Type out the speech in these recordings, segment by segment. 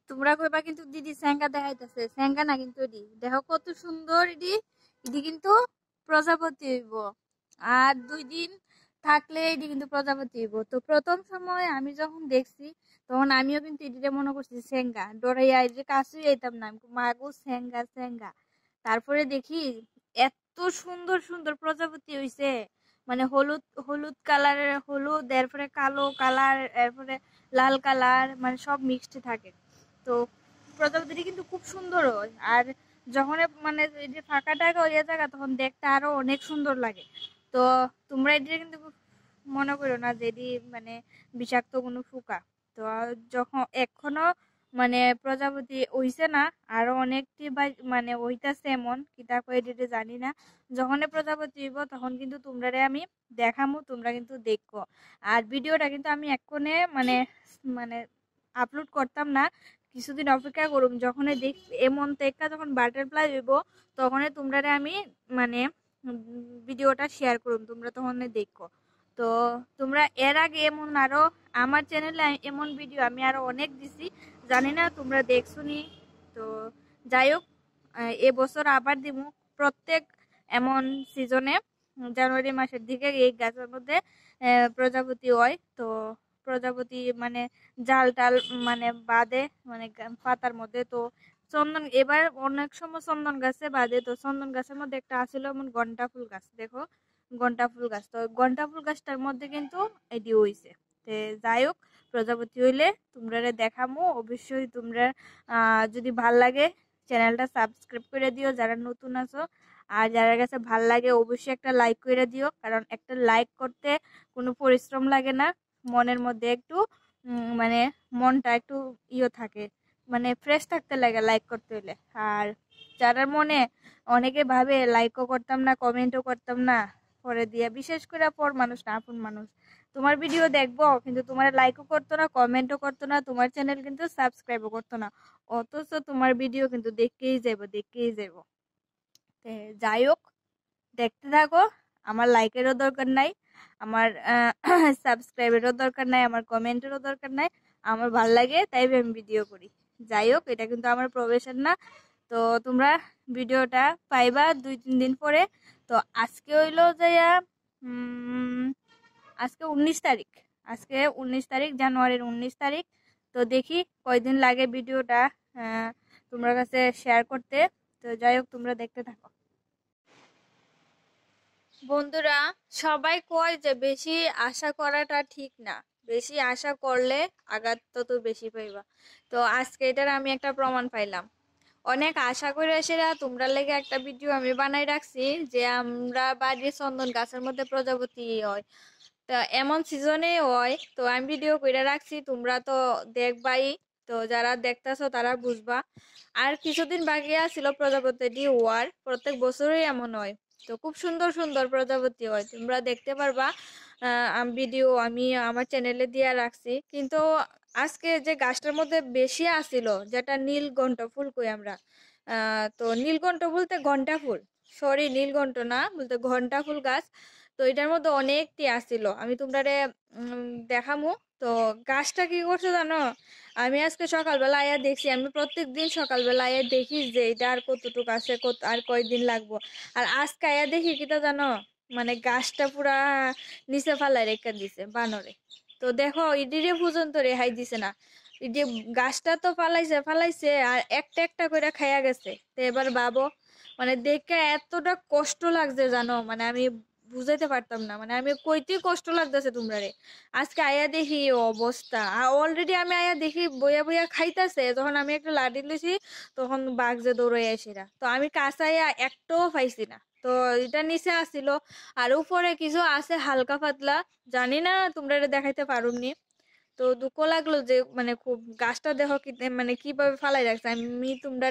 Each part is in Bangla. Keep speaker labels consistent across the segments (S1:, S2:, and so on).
S1: তোমরা কইবা কিন্তু দিদি স্যাঙ্গা দেখাইতেছে, স্যাঙ্গা না কিন্তু এডি দেখো কত সুন্দর এডি। এডি কিন্তু প্রজাপতি হইব, আর 2 দিন থাকলে এডি কিন্তু প্রজাপতি হইব। তো প্রথম সময় আমি যখন দেখছি তখন আমিও কিন্তু এডিরে মনে করছি স্যাঙ্গা, ডরাইয়া এডির কাছেই যেতাম না, আমি মাগো স্যাঙ্গা স্যাঙ্গা। তারপরে দেখি এত সুন্দর সুন্দর প্রজাপতি হইছে, মানে হলুদ হলুদ কালারের, হলুদ এরপরে কালো কালার, এরপরে লাল কালার, মানে সব মিক্সড থাকে। তো প্রজাপতিটি কিন্তু খুব সুন্দর হয়, আর যখন মানে এই যে ফাঁকা টাকা ওই জায়গা তখন দেখতে আরো অনেক সুন্দর লাগে। তো তোমরা এটা কিন্তু মনে করো না যে এটি মানে বিষাক্ত কোনো ফুকা। তো যখন এখনো মানে প্রজাপতি হইছে না, আরো অনেকটি মানে হইতাছে, এমন কি তা কই এটি জানি না। যখন প্রজাপতি হইব তখন কিন্তু তোমরারে আমি দেখামু, তোমরা কিন্তু দেখো। আর ভিডিওটা কিন্তু আমি এক্ষণে মানে মানে আপলোড করতাম না, কিছুদিন অপেক্ষা করুম, যখন দেখ এমন দেখা যখন বাটারফ্লাই হইব তখন তোমরা আমি মানে ভিডিওটা শেয়ার করুম, তোমরা তখন দেখো। তো তোমরা এর আগে এমন আরো আমার চ্যানেলে এমন ভিডিও আমি আরো অনেক দিছি, জানি না তোমরা দেখছো নি। তো যাই হোক, এবছর আবার দিব প্রত্যেক এমন সিজনে, জানুয়ারি মাসের দিকে এই গাছের মধ্যে প্রজাপতি হয়। তো প্রজাপতি মানে জাল টাল মানে বাঁধে মানে পাতার মধ্যে। তো চন্দন এবার অনেক সময় চন্দন গাছে বাঁধে, তো চন্দন গাছের মধ্যে একটা আছিল এমন ঘন্টা ফুল গাছ, দেখো ঘন্টা ফুল গাছ। তো ঘন্টা ফুল গাছটার মধ্যে কিন্তু এটি হইছে। তে যাই হোক, প্রজাপতি হইলে তোমরা দেখামো অবশ্যই। তোমরা যদি ভাল লাগে চ্যানেলটা সাবস্ক্রাইব করে দিও যারা নতুন আছো, আর যারা কাছে ভাল লাগে অবশ্যই একটা লাইক করে দিও, কারণ একটা লাইক করতে কোনো পরিশ্রম লাগে না, মনের মধ্যে একটু মানে মনটা একটু থাকে, মানে ফ্রেশ থাকতে লাগে লাইক করতে হইলে। আর যারা মনে অনেকে ভাবে লাইকও করতাম না, কমেন্টও করতাম না, পরে দিয়া বিশেষ করে পর মানুষ না আপন মানুষ তোমার ভিডিও দেখবো কিন্তু তোমার লাইকও করতো না, কমেন্টও করতো না, তোমার চ্যানেল কিন্তু সাবস্ক্রাইবও করতো না, অথচ তোমার ভিডিও কিন্তু দেখেই যাবো দেখেই যাবো। যাই হোক, দেখতে থাকো, আমার লাইকেরও দরকার নাই, আমার সাবস্ক্রাইবেরও দরকার নাই, আমার কমেন্টেরও দরকার নাই, আমার ভাল লাগে তাই আমি ভিডিও করি। যাই হোক, এটা কিন্তু আমার প্রফেশন না। তো তোমরা ভিডিওটা পাইবা 2-3 দিন পরে। তো আজকে হইলো যে আজকে 19 তারিখ, আজকে 19 তারিখ, জানুয়ারির 19 তারিখ। তো দেখি কয়দিন লাগে ভিডিওটা তোমার কাছে শেয়ার করতে। তো যাই হোক, তোমরা দেখতে থাকো। বন্ধুরা, সবাই কয় যে বেশি আশা করাটা ঠিক না, বেশি আশা করলে আঘাত তত বেশি পাইবা। তো আজকে এটার আমি একটা প্রমাণ পাইলাম। অনেক আশা করে এসেরা তোমরা লেগে একটা ভিডিও আমি বানাই রাখছি যে আমরা বাড়ির চন্দন গাছের মধ্যে প্রজাপতি হয়, তা এমন সিজনে হয়। তো আমি ভিডিও করে রাখছি, তোমরা তো দেখবাই, তো যারা দেখতেছো তারা বুঝবা। আর কিছুদিন বাকি আছিল প্রজাপতি হওয়ার, প্রত্যেক বছরই এমন হয়। তো খুব সুন্দর সুন্দর প্রজাপতি হয়, তোমরা দেখতে পারবা। ভিডিও আমি আমার চ্যানেলে দিয়ে রাখছি। কিন্তু আজকে যে গাছটার মধ্যে বেশি আসিল, যেটা নীলকণ্ঠ ফুল কই আমরা, তো নীলকণ্ঠ বলতে ঘন্টা ফুল, সরি নীলকণ্ঠ না, বলতে ঘন্টা ফুল গাছ। তো এটার মধ্যে অনেকটি আসছিল, আমি তোমরা দেখামু। তো গাছটা কি করছো জানো, আমি আজকে সকালবেলা আয়া দেখছি, আমি প্রত্যেক দিন সকালবেলা আয়া দেখি যে এটা আর কতটুকু আছে, কত আর কয়দিন লাগবো। আর আজকে আয়া দেখি কিটা জানো, মানে গাছটা পুরা নিচে ফালাই রেখে দিছে বানরে। তো দেখো ইডিরে পর্যন্ত রেহাই দিছে না, ইডি গাছটা তো ফালাইছে ফালাইছে আর একটা একটা করে খাইয়া গেছে। তো এবার ভাবো, মানে দেখে এতটা কষ্ট লাগছে জানো, মানে আমি বুঝাইতে পারতাম না, মানে আমি কইতেই কষ্ট লাগতেছে তোমরা রে। আজকে আয়া দেখি অবস্থা, অলরেডি আমি আয়া দেখি বইয়া বইয়া খাইতেছে, যখন আমি একটা লাঠি লইছি তখন বাঘ যে দৌড়াই আসিরা। তো আমি কাছে আয়া একটাও পাইছি না। তো এটা নিচে আসছিল, আর উপরে কিছু আছে হালকা পাতলা, জানি না তোমরা দেখাইতে পারুমনি। তো দুঃখ লাগলো যে মানে খুব, গাছটা দেখো কি মানে কিভাবে ফালাই রাখছে, আমি তোমরা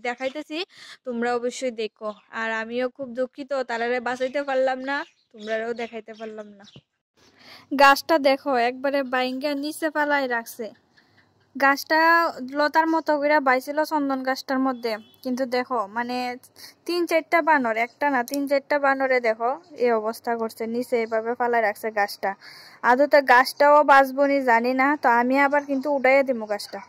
S1: দেখাইতেছি, তোমরা অবশ্যই দেখো। আর আমিও খুব দুঃখিত, তারারে বাঁচাইতে পারলাম না, তোমরাও দেখাইতে পারলাম না। গাছটা দেখো একবারে বাইঙ্গা নিচে ফালাই রাখছে, গাছটা লতার মতো করে বাইছিল চন্দন গাছটার মধ্যে, কিন্তু দেখো মানে 3-4টা বানর, একটা না 3-4টা বানরে দেখো এই অবস্থা করছে, নিচে এভাবে ফালাই রাখছে গাছটা। আদতে গাছটাও বাঁচবো নি জানি না, তো আমি আবার কিন্তু উঠাইয়া দিব গাছটা।